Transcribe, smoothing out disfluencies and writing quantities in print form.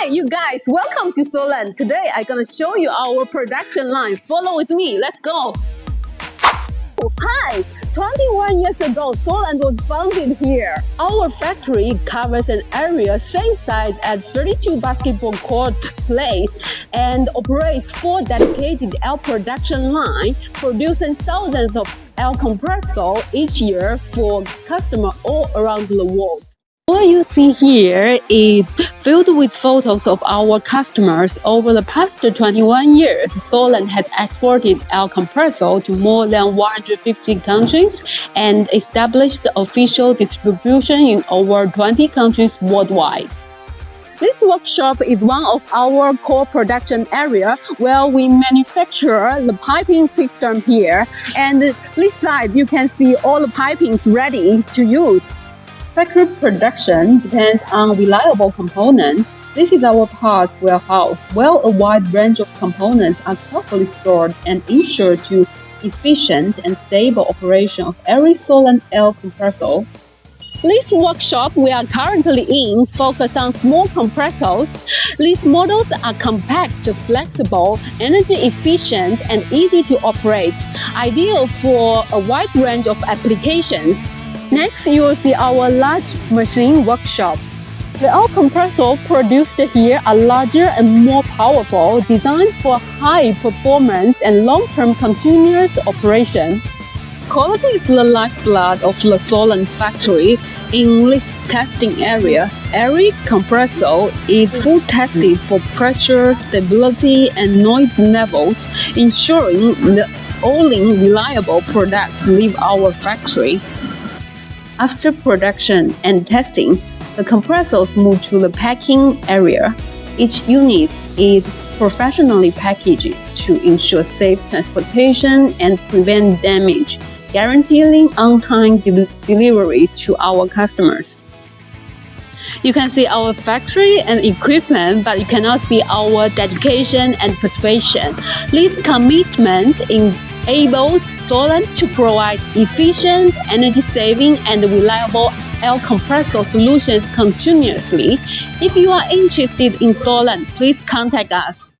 You guys, welcome to Sollant. Today I'm gonna show you our production line. Follow with me, let's go. Hi, 21 years ago, Sollant was founded here. Our factory covers an area same size as 32 basketball court place and operates 4 dedicated air production lines, producing thousands of air compressors each year for customers all around the world. What you see here is filled with photos of our customers. Over the past 21 years, Sollant has exported air compressors to more than 150 countries and established official distribution in over 20 countries worldwide. This workshop is one of our core production areas where we manufacture the piping system here. And this side, you can see all the pipings ready to use. Factory production depends on reliable components. This is our parts warehouse, where a wide range of components are carefully stored and ensure to efficient and stable operation of every Sollant air compressor. This workshop we are currently in focuses on small compressors. These models are compact, flexible, energy efficient, and easy to operate, ideal for a wide range of applications. Next, you will see our large machine workshop. The air compressors produced here are larger and more powerful, designed for high performance and long-term continuous operation. Quality is the lifeblood of the Sollant factory. In this testing area, every compressor is full tested for pressure, stability, and noise levels, ensuring that only reliable products leave our factory. After production and testing, the compressors move to the packing area. Each unit is professionally packaged to ensure safe transportation and prevent damage, guaranteeing on-time delivery to our customers. You can see our factory and equipment, but you cannot see our dedication and persuasion. This commitment enables Sollant to provide efficient, energy-saving, and reliable air compressor solutions continuously. If you are interested in Sollant, please contact us.